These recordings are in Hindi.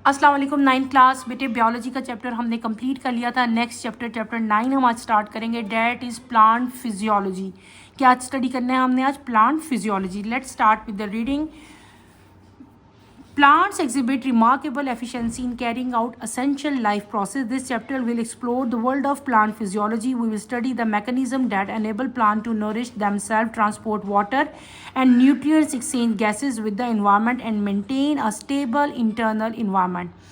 अस्सलाम वालेकुम। 9th क्लास बेटे बायोलॉजी का चैप्टर हमने कंप्लीट कर लिया था। नेक्स्ट चैप्टर 9 हम आज स्टार्ट करेंगे, डैट इज़ प्लांट फिजियोलॉजी। क्या आज स्टडी करना है हमने? आज plant physiology. Let's start with the reading. Plants exhibit remarkable efficiency in carrying out essential life process. This chapter will explore the world of plant physiology. We will study the mechanism that enable plant to nourish themselves, transport water and nutrients, exchange gases with the environment, and maintain a stable internal environment.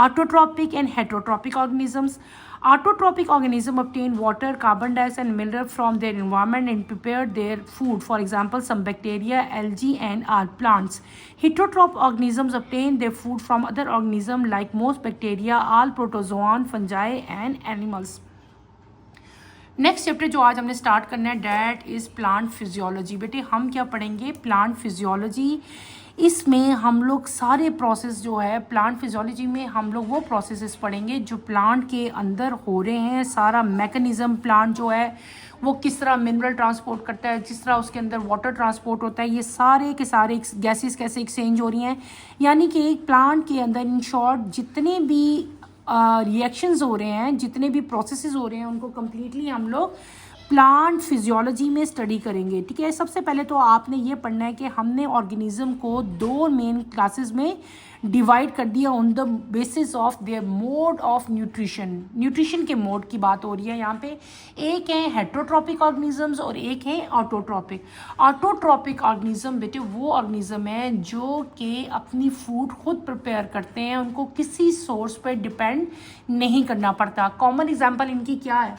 Autotrophic and heterotrophic organisms. Autotrophic organisms obtain water, carbon dioxide, and mineral from their environment and prepare their food. For example, some bacteria, algae, and all plants. Heterotrophic organisms obtain their food from other organisms like most bacteria, all protozoan, fungi, and animals. Next chapter जो आज हमने स्टार्ट करना है, डैट इज़ प्लांट फिजियोलॉजी। बेटे हम क्या पढ़ेंगे? Plant physiology. इसमें हम लोग सारे प्रोसेस जो है प्लांट फिजियोलॉजी में हम लोग वो प्रोसेसेस पढ़ेंगे जो प्लांट के अंदर हो रहे हैं। सारा मैकेनिज़्म प्लांट जो है वो किस तरह मिनरल ट्रांसपोर्ट करता है, जिस तरह उसके अंदर वाटर ट्रांसपोर्ट होता है, ये सारे के सारे गैसेस कैसे एक्सचेंज हो रही हैं। यानी कि एक प्लांट के अंदर इन शॉर्ट जितने भी रिएक्शंस हो रहे हैं, जितने भी प्रोसेसेस हो रहे हैं, उनको कम्प्लीटली हम लोग प्लांट फिजियोलॉजी में स्टडी करेंगे। ठीक है, सबसे पहले तो आपने ये पढ़ना है कि हमने ऑर्गेनिज्म को दो मेन क्लासेस में डिवाइड कर दिया on the basis of their mode of nutrition. Nutrition के मोड की बात हो रही है यहाँ पे। एक है हेटरोट्रॉपिक ऑर्गेनिजम्स और एक है ऑटोट्रॉपिक। ऑटोट्रॉपिक ऑर्गेनिज्म बेटे वो ऑर्गेनिज्म है जो कि अपनी फूड खुद प्रिपेयर करते हैं, उनको किसी सोर्स पर डिपेंड नहीं करना पड़ता। कॉमन एग्जाम्पल इनकी क्या है?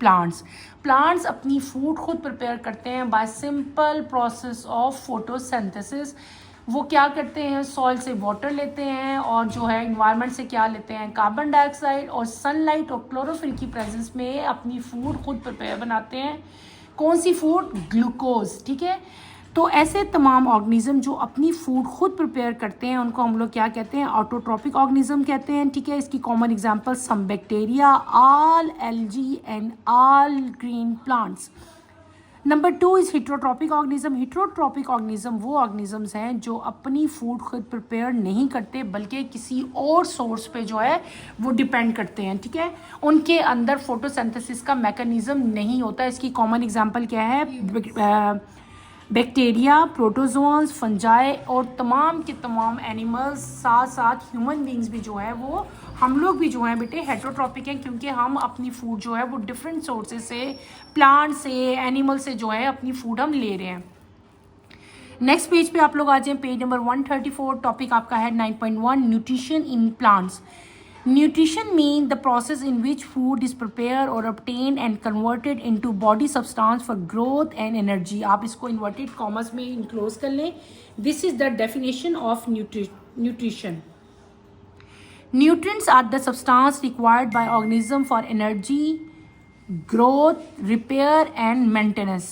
प्लांट्स अपनी फूड खुद प्रिपेयर करते हैं bye simple process of photosynthesis. वो क्या करते हैं? सॉइल से वाटर लेते हैं और जो है इन्वायरमेंट से क्या लेते हैं? कार्बन डाइऑक्साइड और सनलाइट और क्लोरोफिल की प्रेजेंस में अपनी फूड खुद प्रिपेयर बनाते हैं। कौन सी फूड? ग्लूकोज। ठीक है, तो ऐसे तमाम ऑर्गेनिज्म जो अपनी फूड खुद प्रिपेयर करते हैं उनको हम लोग क्या कहते हैं? ऑटोट्रॉपिक ऑर्गेनिज्म कहते हैं। ठीक है, इसकी common example some bacteria, all algae and all green plants. Number 2 is heterotrophic organism. Heterotrophic organism वो ऑर्गेनिजम्स हैं जो अपनी फूड खुद प्रिपेयर नहीं करते बल्कि किसी और सोर्स पे जो है वो डिपेंड करते हैं। ठीक है, उनके अंदर फोटोसिंथेसिस का मैकेनिज्म नहीं होता। इसकी कॉमन एग्जांपल क्या है? बैक्टीरिया, प्रोटोजोन्स, फंजाई और तमाम के तमाम एनिमल्स, साथ साथ ह्यूमन बींग्स भी जो है वो हम लोग भी जो हैं बेटे हेटरोट्रॉपिक हैं, क्योंकि हम अपनी फूड जो है वो डिफरेंट सोर्सेज से, प्लांट से, एनिमल से जो है अपनी फूड हम ले रहे हैं। नेक्स्ट पेज पे आप लोग आ जाएं, पेज नंबर 134। टॉपिक आपका है 9.1 nutrition in plants. Nutrition means the process in which food is prepared or obtained and converted into body substance for growth and energy. आप इसको inverted commas में enclose कर लें। This is the definition of nutrition. Nutrients are the substance required by organism for energy, growth, repair and maintenance.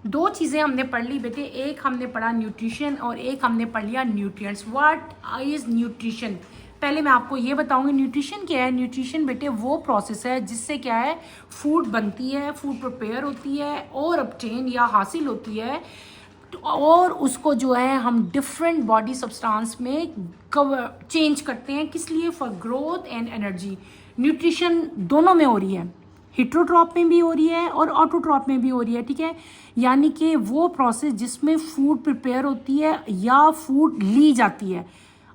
दो चीज़ें हमने पढ़ ली बेटे, एक हमने पढ़ा न्यूट्रिशन और एक हमने पढ़ लिया न्यूट्रिएंट्स। What is nutrition? पहले मैं आपको ये बताऊंगी न्यूट्रिशन क्या है। न्यूट्रिशन बेटे वो प्रोसेस है जिससे क्या है फूड बनती है, फूड प्रिपेयर होती है और ऑब्टेन या हासिल होती है, और उसको जो है हम डिफरेंट बॉडी सब्सटेंस में चेंज करते हैं। किस लिए? For growth and energy. Nutrition दोनों में हो रही है, हिट्रोट्रॉप में भी हो रही है और ऑटोट्रॉप में भी हो रही है। ठीक है, यानी कि वो प्रोसेस जिसमें फूड प्रिपेयर होती है या फूड ली जाती है।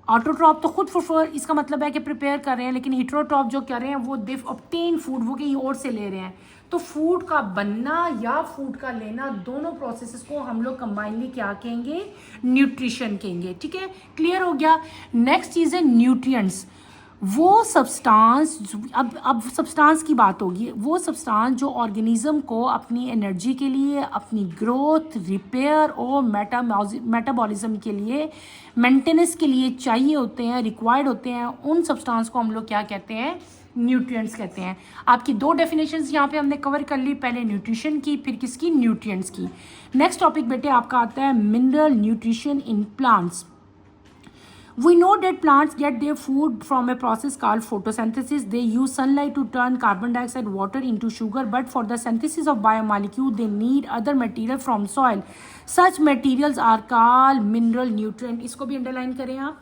ऑटोट्रॉप तो खुद इसका मतलब है कि प्रिपेयर कर रहे हैं, लेकिन हिट्रोट्रॉप जो कर रहे हैं वो दे ऑब्टेन फूड, वो कहीं और से ले रहे हैं। तो फूड का बनना या फूड का लेना, दोनों प्रोसेसेस को हम लोग कंबाइनली क्या कहेंगे? न्यूट्रिशन कहेंगे। ठीक है, क्लियर हो गया। नेक्स्ट चीज़ है न्यूट्रिएंट्स। वो सब्सटेंस, अब सब्सटेंस की बात होगी, वो सब्सटेंस जो ऑर्गेनिज्म को अपनी एनर्जी के लिए, अपनी ग्रोथ, रिपेयर और मेटाबॉलिज्म के लिए, मेंटेनेंस के लिए चाहिए होते हैं, रिक्वायर्ड होते हैं, उन सब्सटेंस को हम लोग क्या कहते हैं? न्यूट्रिएंट्स कहते हैं। आपकी दो डेफिनेशंस यहाँ पे हमने कवर कर ली, पहले न्यूट्रिशन की, फिर किसकी? न्यूट्रिएंट्स की। नेक्स्ट टॉपिक बेटे आपका आता है mineral nutrition in plants. We know that plants get their food from a process called photosynthesis. They use sunlight to turn carbon dioxide, water into sugar, but for the synthesis of biomolecule, they need other material from soil. Such materials are called mineral nutrient, इसको भी अंडरलाइन करें आप।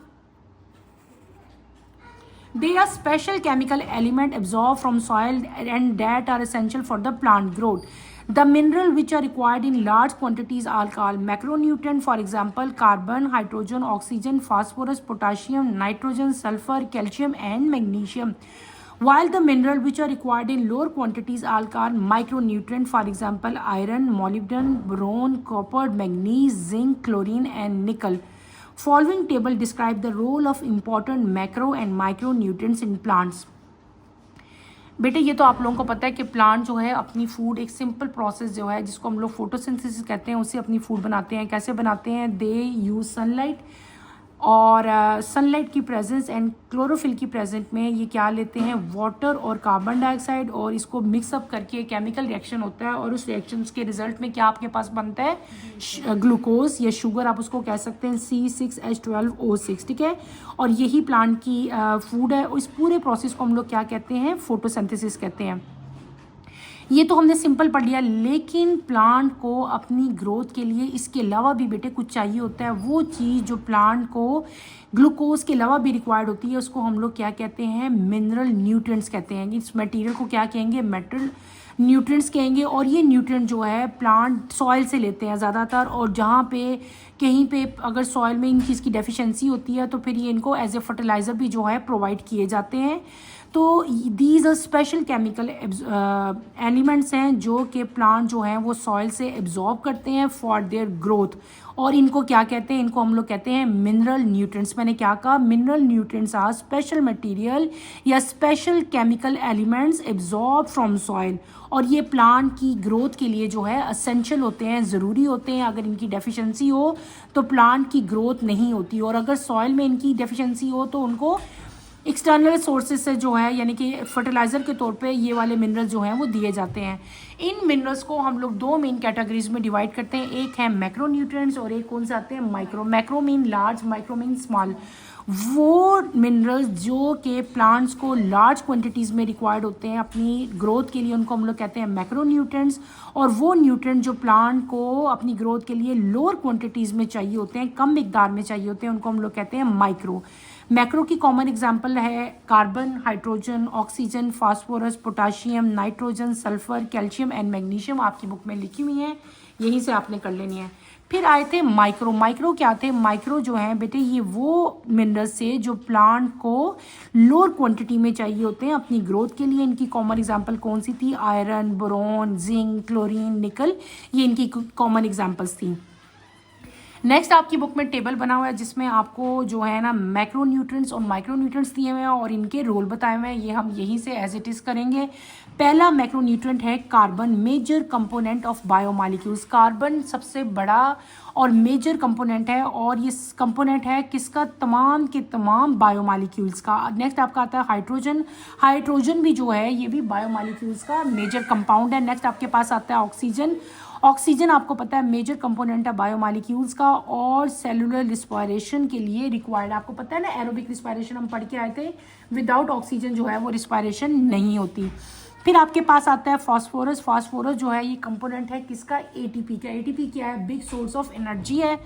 They are special chemical element absorbed from soil and that are essential for the plant growth. The mineral which are required in large quantities are called macronutrient. For example, carbon, hydrogen, oxygen, phosphorus, potassium, nitrogen, sulfur, calcium, and magnesium. While the mineral which are required in lower quantities are called micronutrient. For example, iron, molybdenum, boron, copper, manganese, zinc, chlorine, and nickel. Following table describe the role of important macro and micronutrients in plants. बेटे ये तो आप लोगों को पता है कि प्लांट जो है अपनी फूड एक सिंपल प्रोसेस जो है जिसको हम लोग फोटोसिंथेसिस कहते हैं उससे अपनी फूड बनाते हैं। कैसे बनाते हैं? दे यूज सनलाइट और सनलाइट की प्रेजेंस एंड क्लोरोफिल की प्रेजेंट में ये क्या लेते हैं? वाटर और कार्बन डाइऑक्साइड, और इसको मिक्सअप करके केमिकल रिएक्शन होता है और उस रिएक्शन के रिजल्ट में क्या आपके पास बनता है? ग्लूकोज या शुगर, आप उसको कह सकते हैं C6H12O6, ठीक है। और यही प्लांट की फूड है। इस पूरे प्रोसेस को हम लोग क्या कहते हैं? फोटोसिंथेसिस कहते हैं। ये तो हमने सिंपल पढ़ लिया, लेकिन प्लांट को अपनी ग्रोथ के लिए इसके अलावा भी बेटे कुछ चाहिए होता है। वो चीज़ जो प्लांट को ग्लूकोज के अलावा भी रिक्वायर्ड होती है उसको हम लोग क्या कहते हैं? मिनरल न्यूट्रिएंट्स कहते हैं। इस मटेरियल को क्या कहेंगे? मेटल न्यूट्रिएंट्स कहेंगे। और ये न्यूट्रिएंट जो है प्लांट सॉइल से लेते हैं ज़्यादातर, और जहाँ पे कहीं पे अगर सॉइल में इन चीज़ की डेफिशिएंसी होती है तो फिर ये इनको एज ए फर्टिलाइज़र भी जो है प्रोवाइड किए जाते हैं। तो these are special chemical elements हैं जो कि प्लांट जो हैं वो सॉइल से एब्जॉर्ब करते हैं फॉर देयर ग्रोथ, और इनको क्या कहते हैं? इनको हम लोग कहते हैं मिनरल न्यूट्रिएंट्स। मैंने क्या कहा? Mineral nutrients are special material या special chemical elements absorb from soil, और ये प्लांट की ग्रोथ के लिए जो है असेंशियल होते हैं, ज़रूरी होते हैं। अगर इनकी डेफिशिएंसी हो तो प्लांट की ग्रोथ नहीं होती, और अगर सॉइल में इनकी डेफिशिएंसी हो तो उनको एक्सटर्नल सोर्सेज से जो है यानी कि फर्टिलाइज़र के तौर पे ये वाले मिनरल्स जो हैं वो दिए जाते हैं। इन मिनरल्स को हम लोग दो मेन कैटेगरीज में डिवाइड करते हैं, एक है मैक्रोन्यूट्रिएंट्स और एक कौन से आते हैं? Micro. Macro mean large, micro mean small. वो मिनरल्स जो कि प्लांट्स को लार्ज क्वांटिटीज़ में रिक्वायर्ड होते हैं अपनी ग्रोथ के लिए, उनको हम लोग कहते हैं मैक्रोन्यूट्रिएंट्स। और वो न्यूट्रिएंट जो प्लांट को अपनी ग्रोथ के लिए लोअर क्वांटिटीज़ में चाहिए होते हैं, कम मिकदार में चाहिए होते हैं, उनको हम लोग कहते हैं माइक्रो। मैक्रो की कॉमन एग्जांपल है carbon, hydrogen, oxygen, phosphorus, potassium, nitrogen, sulphur, calcium and magnesium. आपकी बुक में लिखी हुई हैं, यहीं से आपने कर लेनी है। फिर आए थे माइक्रो। माइक्रो क्या थे? माइक्रो जो है बेटे ये वो मिनरल्स से जो प्लांट को लोअर क्वांटिटी में चाहिए होते हैं अपनी ग्रोथ के लिए। इनकी कॉमन एग्जांपल कौन सी थी? आयरन, बोरोन, जिंक, क्लोरीन, निकल, ये इनकी कॉमन एग्जांपल्स थी। नेक्स्ट आपकी बुक में टेबल बना हुआ है जिसमें आपको जो है ना मैक्रो न्यूट्रिएंट्स और माइक्रो न्यूट्रिएंट्स दिए हुए हैं और इनके रोल बताए हुए हैं। ये हम यहीं से एज इट इज़ करेंगे। पहला मैक्रो न्यूट्रिएंट है carbon, major component of biomolecules. Carbon सबसे बड़ा और मेजर कंपोनेंट है, और ये कंपोनेंट है किसका? तमाम के तमाम बायोमॉलिक्यूल्स का। नेक्स्ट आपका आता है हाइड्रोजन। हाइड्रोजन भी जो है ये भी बायोमॉलिक्यूल्स का मेजर कंपाउंड है। नेक्स्ट आपके पास आता है ऑक्सीजन। ऑक्सीजन आपको पता है मेजर कंपोनेंट है बायोमॉलिक्यूल्स का और सेलुलर रिस्पायरेशन के लिए रिक्वायर्ड। आपको पता है ना एरोबिक रिस्पायरेशन हम पढ़ के आए थे, विदाउट ऑक्सीजन जो है वो रिस्पायरेशन नहीं होती। फिर आपके पास आता है फास्फोरस। फास्फोरस जो है ये कंपोनेंट है किसका? एटीपी का। एटीपी क्या है? बिग सोर्स ऑफ एनर्जी है।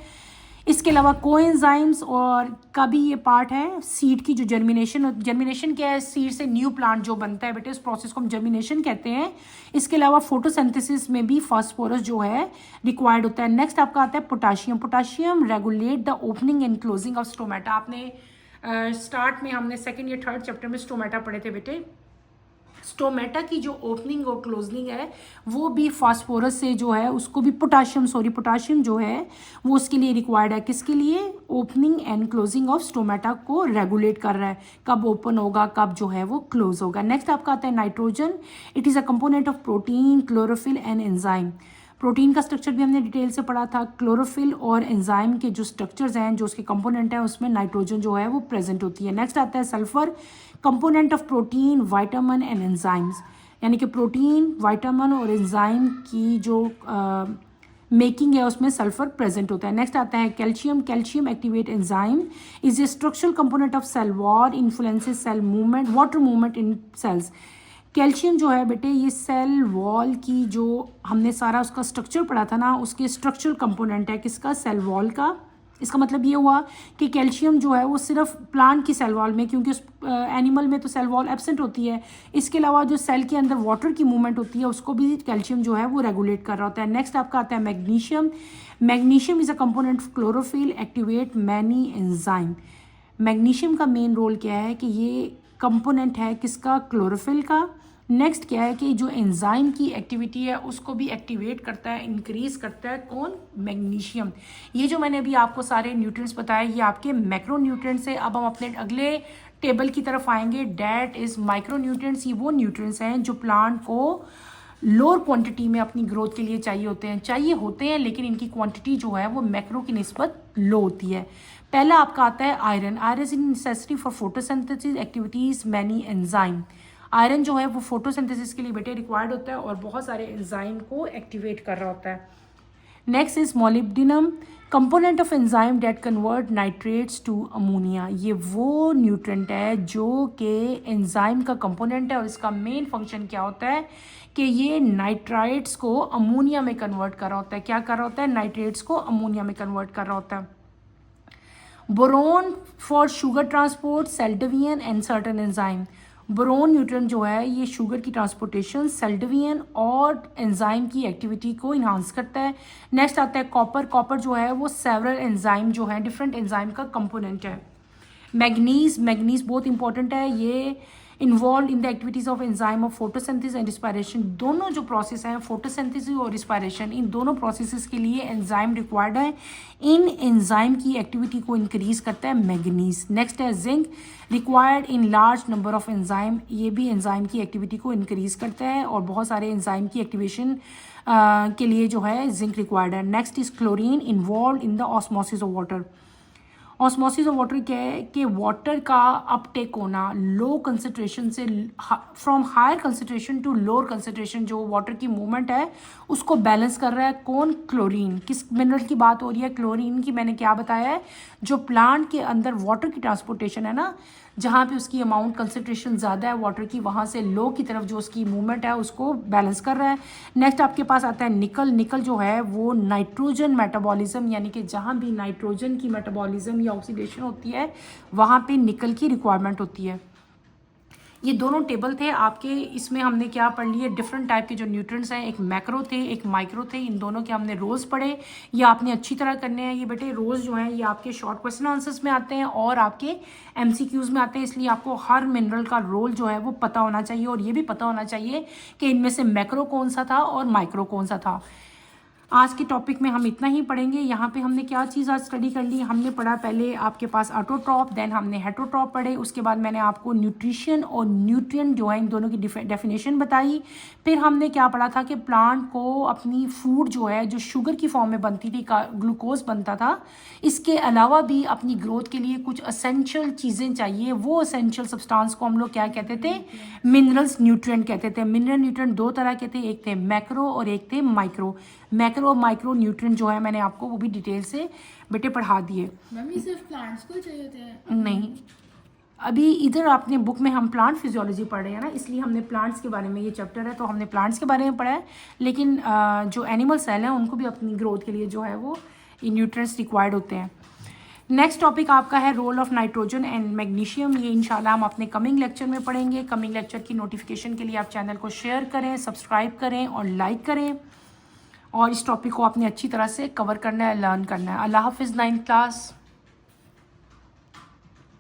इसके अलावा कोएंजाइम्स और का भी ये पार्ट है। सीड की जो जर्मिनेशन क्या है? सीड से न्यू प्लांट जो बनता है बेटे उस प्रोसेस को हम जर्मिनेशन कहते हैं। इसके अलावा फोटोसिंथेसिस में भी फास्फोरस जो है रिक्वायर्ड होता है। नेक्स्ट आपका आता है potassium. Potassium regulate the opening and closing of stomata. आपने स्टार्ट में हमने सेकेंड या थर्ड चैप्टर में स्टोमेटा पढ़े थे बेटे। स्टोमेटा की जो ओपनिंग और क्लोजिंग है वो भी फास्फोरस से जो है उसको भी पोटाशियम जो है वो उसके लिए रिक्वायर्ड है। किसके लिए? Opening and closing of stomata को रेगुलेट कर रहा है, कब ओपन होगा कब जो है वो क्लोज होगा। नेक्स्ट आपका आता है nitrogen. It is a component of protein, chlorophyll and enzyme. Protein का स्ट्रक्चर भी हमने डिटेल से पढ़ा था। क्लोरोफिल और एंजाइम के जो स्ट्रक्चर्स हैं जो उसके कंपोनेंट हैं उसमें नाइट्रोजन जो है वो प्रेजेंट होती है। नेक्स्ट आता है sulphur, component of protein, vitamin and enzymes. यानी कि प्रोटीन, विटामिन और एंजाइम की जो मेकिंग है उसमें सल्फर प्रेजेंट होता है। नेक्स्ट आता है calcium. Calcium activate enzyme is a structural component of cell wall, influences cell movement, water movement in cells. Calcium जो है बेटे ये सेल वॉल की जो हमने सारा उसका स्ट्रक्चर पढ़ा था ना, उसके स्ट्रक्चरल कंपोनेंट है किसका, सेल वॉल का। इसका मतलब ये हुआ कि कैल्शियम जो है वो सिर्फ प्लांट की सेल वॉल में, क्योंकि उस एनिमल में तो सेल वॉल एब्सेंट होती है, इसके अलावा जो सेल के अंदर वाटर की मूवमेंट होती है उसको भी कैल्शियम जो है वो रेगुलेट कर रहा होता है। नेक्स्ट आपका आता है magnesium. Magnesium is a component of chlorophyll, activate many enzyme. Magnesium का मेन रोल क्या है कि ये कंपोनेंट है किसका, क्लोरोफिल का। नेक्स्ट क्या है कि जो एंजाइम की एक्टिविटी है उसको भी एक्टिवेट करता है, इंक्रीज करता है, कौन, मैग्नीशियम। ये जो मैंने अभी आपको सारे न्यूट्रिएंट्स बताए ये आपके मैक्रो न्यूट्रिएंट्स है। अब हम अपने अगले टेबल की तरफ आएंगे, डैट इज माइक्रो न्यूट्रिएंट्स। ये वो न्यूट्रिएंट्स हैं जो प्लांट को लोअर क्वांटिटी में अपनी ग्रोथ के लिए चाहिए होते हैं लेकिन इनकी क्वांटिटी जो है वो मैक्रो की निस्बत लो होती है। पहला आपका आता है iron. Iron is necessary for photosynthesis activities many enzyme. Iron जो है वो फोटोसिंथेसिस के लिए बेटे रिक्वायर्ड होता है और बहुत सारे एंजाइम को एक्टिवेट कर रहा होता है। Next is molybdenum, component of enzyme that convert nitrates to ammonia. ये वो न्यूट्रेंट है जो कि एंजाइम का कंपोनेंट है और इसका मेन फंक्शन क्या होता है कि ये नाइट्राइट्स को अमोनिया में कन्वर्ट कर रहा होता है। क्या कर रहा होता है, नाइट्रेट्स को अमोनिया में कन्वर्ट कर रहा होता है। Boron for sugar transport, cell division and certain enzyme. Boron nutrient जो है ये शुगर की ट्रांसपोर्टेशन, सेल्डोवियन और एंजाइम की एक्टिविटी को इन्हांस करता है। नेक्स्ट आता है कॉपर। कॉपर जो है वो सेवरल एंजाइम जो है डिफरेंट एंजाइम का कंपोनेंट है। मैग्नीज, मैग्नीज बहुत इंपॉर्टेंट है, ये involve in the activities of enzyme of photosynthesis and respiration. दोनों जो प्रोसेस हैं फोटोसिंथेसिस और रिस्पायरेशन, इन दोनों प्रोसेसेस के लिए एंजाइम रिक्वायर्ड है। इन एंजाइम की एक्टिविटी को इंक्रीज करता है मैग्नीज। नेक्स्ट है zinc, required in large number of enzyme. ये भी एंजाइम की एक्टिविटी को इंक्रीज करता है और बहुत सारे एंजाइम की एक्टिवेशन के लिए जो है जिंक रिक्वायर्ड है। Next is chlorine, involve in the osmosis of water. Osmosis of water क्या है कि वाटर का अपटेक होना लो कंसंट्रेशन से from higher concentration to lower concentration, जो वाटर की मूवमेंट है उसको बैलेंस कर रहा है कौन, क्लोरीन। किस मिनरल की बात हो रही है, क्लोरीन की। मैंने क्या बताया है, जो प्लांट के अंदर वाटर की ट्रांसपोर्टेशन है ना, जहाँ पे उसकी अमाउंट कंसंट्रेशन ज़्यादा है वाटर की, वहाँ से लो की तरफ जो उसकी मूवमेंट है उसको बैलेंस कर रहा है। नेक्स्ट आपके पास आता है निकल। निकल जो है वो नाइट्रोजन मेटाबॉलिज्म, यानी कि जहाँ भी नाइट्रोजन की मेटाबॉलिज्म या ऑक्सीडेशन होती है वहाँ पे निकल की रिक्वायरमेंट होती है। ये दोनों टेबल थे आपके, इसमें हमने क्या पढ़ लिए, डिफरेंट टाइप के जो न्यूट्रिएंट्स हैं, एक मैक्रो थे एक माइक्रो थे, इन दोनों के हमने रोल्स पढ़े। ये आपने अच्छी तरह करने हैं। ये बेटे रोल्स जो हैं ये आपके शॉर्ट क्वेश्चन आंसर्स में आते हैं और आपके एमसीक्यूज में आते हैं, इसलिए आपको हर मिनरल का रोल जो है वो पता होना चाहिए और ये भी पता होना चाहिए कि इनमें से मैक्रो कौन सा था और माइक्रो कौन सा था। आज के टॉपिक में हम इतना ही पढ़ेंगे। यहाँ पे हमने क्या चीज़ आज स्टडी कर ली, हमने पढ़ा पहले आपके पास ऑटोट्रॉप, देन हमने हेटरोट्रॉप पढ़े, उसके बाद मैंने आपको न्यूट्रिशन और न्यूट्रिएंट जो है इन दोनों की डेफिनेशन बताई। फिर हमने क्या पढ़ा था कि प्लांट को अपनी फूड जो है जो शुगर की फॉर्म में बनती थी, ग्लूकोज बनता था, इसके अलावा भी अपनी ग्रोथ के लिए कुछ असेंशियल चीज़ें चाहिए। वो असेंशियल सब्सटेंस को हम लोग क्या कहते थे, मिनरल्स न्यूट्रिएंट कहते थे। मिनरल न्यूट्रिएंट दो तरह के थे, एक थे मैक्रो और एक थे माइक्रो। मैक्रो और माइक्रो न्यूट्रिएंट जो है मैंने आपको वो भी डिटेल से बेटे पढ़ा दिए। मम्मी सिर्फ प्लांट्स को चाहिए होते हैं? नहीं, अभी इधर आपने बुक में हम प्लांट फिजियोलॉजी पढ़ रहे हैं ना, इसलिए हमने प्लांट्स के बारे में, ये चैप्टर है तो हमने प्लांट्स के बारे में पढ़ा है, लेकिन जो एनिमल सेल हैं उनको भी अपनी ग्रोथ के लिए जो है वो ये न्यूट्रिएंट्स रिक्वायर्ड होते हैं। नेक्स्ट टॉपिक आपका है role of nitrogen and magnesium. ये इंशाल्लाह हम अपने कमिंग लेक्चर में पढ़ेंगे। कमिंग लेक्चर की नोटिफिकेशन के लिए आप चैनल को शेयर करें, सब्सक्राइब करें और लाइक करें और इस टॉपिक को आपने अच्छी तरह से कवर करना है, लर्न करना है। अल्लाह हाफिज़ 9th क्लास।